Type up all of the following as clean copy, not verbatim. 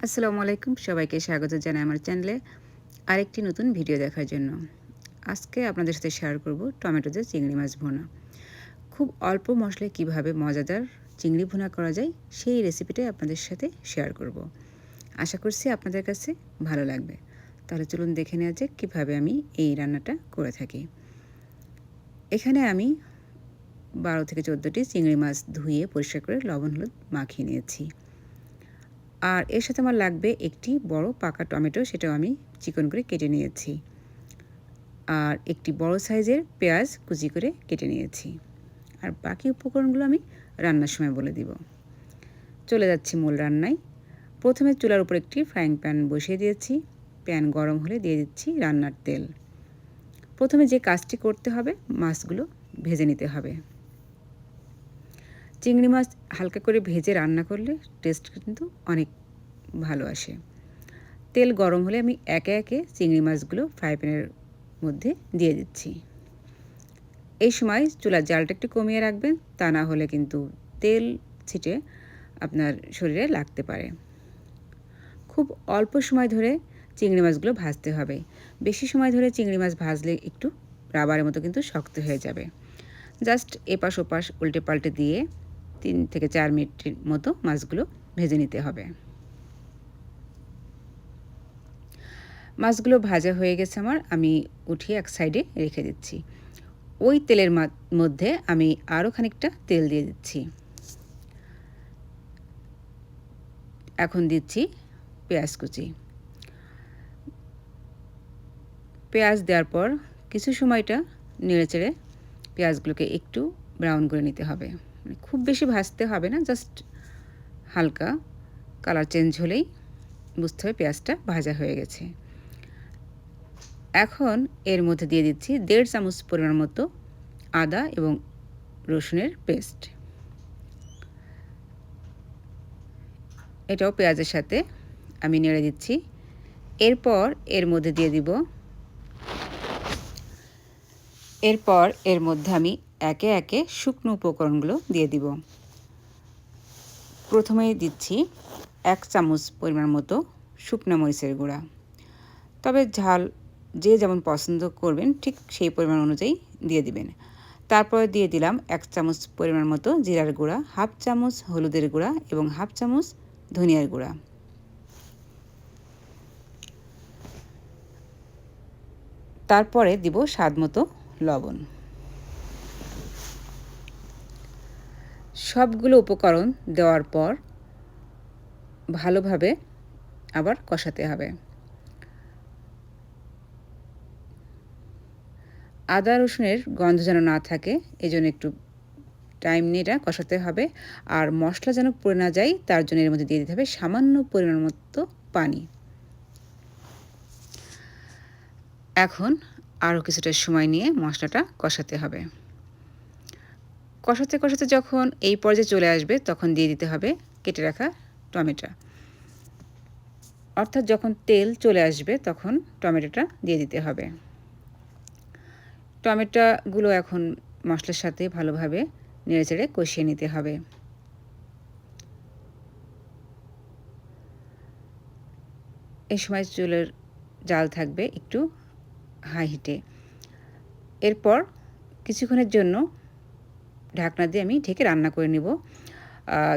আসসালামু আলাইকুম, সবাইকে স্বাগত জানাই আমার চ্যানেলে আরেকটি নতুন ভিডিও দেখার জন্য। আজকে আপনাদের সাথে শেয়ার করব টমেটো দিয়ে চিংড়ি মাছ ভুনা। খুব অল্প মশলায় কিভাবে মজাদার চিংড়ি ভুনা করা যায় সেই রেসিপিটাই আপনাদের সাথে শেয়ার করব। আশা করছি আপনাদের কাছে ভালো লাগবে। তাহলে চলুন দেখে নেওয়া যাক কীভাবে আমি এই রান্নাটা করে থাকি। এখানে আমি 12 থেকে 14টি চিংড়ি মাছ ধুয়ে পরিষ্কার করে লবণ হলুদ মাখিয়ে নিয়েছি। আর এর সাথে আমার লাগবে একটি বড় পাকা টমেটো, সেটাও আমি চিকন করে কেটে নিয়েছি। আর একটি বড় সাইজের পেঁয়াজ কুচি করে কেটে নিয়েছি। আর বাকি উপকরণগুলো আমি রান্নার সময় বলে দিব। চলে যাচ্ছি মূল রান্নায়। প্রথমে চুলার উপর একটি ফ্রাইং প্যান বসিয়ে দিয়েছি। প্যান গরম হলে দিয়ে দিচ্ছি রান্নার তেল। প্রথমে যে কাজটি করতে হবে, মাছগুলো ভেজে নিতে হবে। চিংড়ি মাছ হালকা করে ভেজে রান্না করলে টেস্ট কিন্তু অনেক ভালো আসে। তেল গরম হলে আমি একে একে চিংড়ি মাছগুলো ফ্রাই প্যানের মধ্যে দিয়ে দিচ্ছি। এই সময় চুলার জালটা একটু কমিয়ে রাখবেন, তা না হলে কিন্তু তেল ছিটে আপনার শরীরে লাগতে পারে। খুব অল্প সময় ধরে চিংড়ি মাছগুলো ভাজতে হবে। বেশি সময় ধরে চিংড়ি মাছ ভাজলে একটু রাবারের মতো কিন্তু শক্ত হয়ে যাবে। জাস্ট এপাশ ওপাশ উল্টে পাল্টে দিয়ে 3 থেকে 4 মিনিটের মতো মাছগুলো ভেজে নিতে হবে। মাছগুলো ভাজা হয়ে গেছে আমার, আমি উঠিয়ে এক সাইডে রেখে দিচ্ছি। ওই তেলের মধ্যে আমি আরও খানিকটা তেল দিয়ে দিচ্ছি। এখন দিচ্ছি পেঁয়াজ কুচি। পেঁয়াজ দেওয়ার পর কিছু সময়টা নেড়েচেড়ে পেঁয়াজগুলোকে একটু ব্রাউন করে নিতে হবে। মানে খুব বেশি ভাজতে হবে না, জাস্ট হালকা কালার চেঞ্জ হলেই বুঝতে হবে পেঁয়াজটা ভাজা হয়ে গেছে। এখন এর মধ্যে দিয়ে দিচ্ছি 1.5 চামচ পরিমাণ মতো আদা এবং রসুনের পেস্ট। এটাও পেঁয়াজের সাথে আমি নেড়ে দিচ্ছি। এরপর এর মধ্যে দিয়ে দিব এর মধ্যে আমি একে একে শুকনো উপকরণগুলো দিয়ে দিব। প্রথমেই দিচ্ছি 1 চামচ পরিমাণ মতো শুকনো মরিচের গুঁড়া। তবে ঝাল যে যেমন পছন্দ করবেন ঠিক সেই পরিমাণ অনুযায়ী দিয়ে দিবেন। তারপরে দিয়ে দিলাম 1 চামচ পরিমাণ মতো জিরার গুঁড়া, 1/2 চামচ হলুদের গুঁড়া এবং 1/2 চামচ ধনিয়ার গুঁড়া। তারপরে দিব স্বাদ মতো লবণ। সবগুলো উপকরণ দেওয়ার পর ভালোভাবে আবার কষাতে হবে। আদা রসুনের গন্ধ যেন না থাকে, এজন্য একটু টাইম নিয়ে এটা কষাতে হবে। আর মশলা যেন পুড়ে না যায়, তার জন্য এর মধ্যে দিয়ে দিতে হবে সামান্য পরিমাণ মতো পানি। এখন আরও কিছুটা সময় নিয়ে মশলাটা কষাতে হবে। কষাতে কষাতে যখন এই পর্যায়ে চলে আসবে, তখন দিয়ে দিতে হবে কেটে রাখা টমেটো। অর্থাৎ যখন তেল চলে আসবে তখন টমেটোটা দিয়ে দিতে হবে। টমেটোগুলো এখন মশলার সাথে ভালোভাবে নেড়েচেড়ে কষিয়ে নিতে হবে। এই সময় চুলের জাল থাকবে একটু হাই হিটে। এরপর কিছুক্ষণের জন্য ঢাকনা দিয়ে আমি ঢেকে রান্না করে নেব,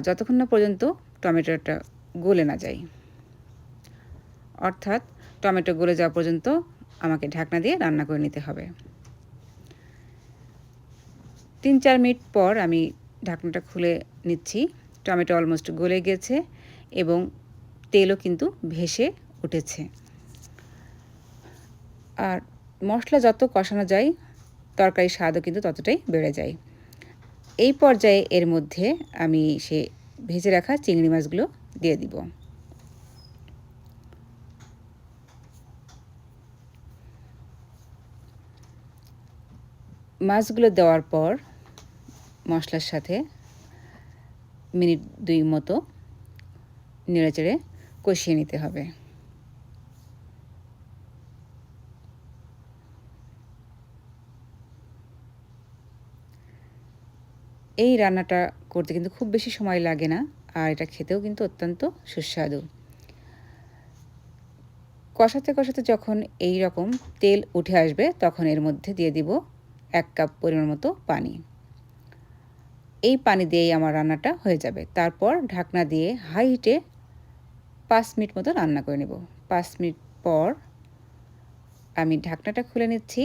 যতক্ষণ না পর্যন্ত টমেটোটা গলে না যায়। অর্থাৎ টমেটো গলে যাওয়া পর্যন্ত আমাকে ঢাকনা দিয়ে রান্না করে নিতে হবে। 3-4 মিনিট পর আমি ঢাকনাটা খুলে নিচ্ছি। টমেটো অলমোস্ট গলে গেছে এবং তেলও কিন্তু ভেসে উঠেছে। আর মশলা যত কষানো যায়, তরকারির স্বাদও কিন্তু ততটাই বেড়ে যায়। এই পর্যায়ে এর মধ্যে আমি ভেজে রাখা চিংড়ি মাছগুলো দিয়ে দিব। মাছগুলো দেওয়ার পর মশলার সাথে মিনিট 2 মতো নেড়েচেড়ে কষিয়ে নিতে হবে। এই রান্নাটা করতে কিন্তু খুব বেশি সময় লাগে না, আর এটা খেতেও কিন্তু অত্যন্ত সুস্বাদু। কষাতে কষাতে যখন এই রকম তেল উঠে আসবে তখন এর মধ্যে দিয়ে দিব 1 কাপ পরিমাণ মতো পানি। এই পানি দিয়েই আমার রান্নাটা হয়ে যাবে। তারপর ঢাকনা দিয়ে হাই হিটে 5 মিনিট মতো রান্না করে নেব। 5 মিনিট পর আমি ঢাকনাটা খুলে নিচ্ছি।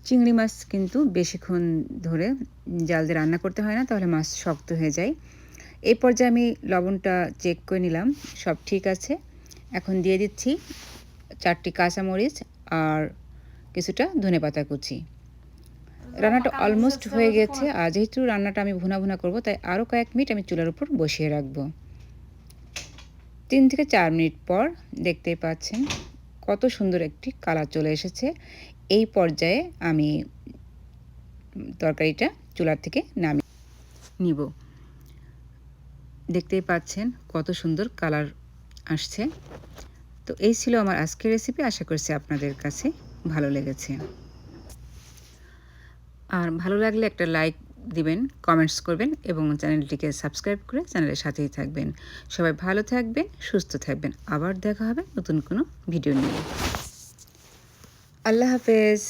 চিংড়ি মাছ কিন্তু বেশিক্ষণ ধরে জাল দিয়ে রান্না করতে হয় না, তাহলে মাছ শক্ত হয়ে যায়। এই পর্যায়ে আমি লবণটা চেক করে নিলাম, সব ঠিক আছে। এখন দিয়ে দিচ্ছি 4টি কাঁচামরিচ আর কিছুটা ধনেপাতা কুচি। রান্নাটা অলমোস্ট হয়ে গেছে, আর যেহেতু রান্নাটা আমি ভুনা ভুনা করব তাই আরও কয়েক মিনিট আমি চুলার উপর বসিয়ে রাখবো। 3 থেকে 4 মিনিট পর দেখতেই পাচ্ছেন কত সুন্দর একটি কালার চলে এসেছে। এই পর্যায়ে আমি তরকারিটা চুলার থেকে নামিয়ে নিব। দেখতেই পাচ্ছেন কত সুন্দর কালার আসছে। তো এই ছিল আমার আজকের রেসিপি। আশা করছি আপনাদের কাছে ভালো লেগেছে। আর ভালো লাগলে একটা লাইক দিবেন, কমেন্টস করবেন এবং চ্যানেলটিকে সাবস্ক্রাইব করে চ্যানেলের সাথেই থাকবেন। সবাই ভালো থাকবেন, সুস্থ থাকবেন। আবার দেখা হবে নতুন কোনো ভিডিও নিয়ে। আল্লাহ হাফেজ।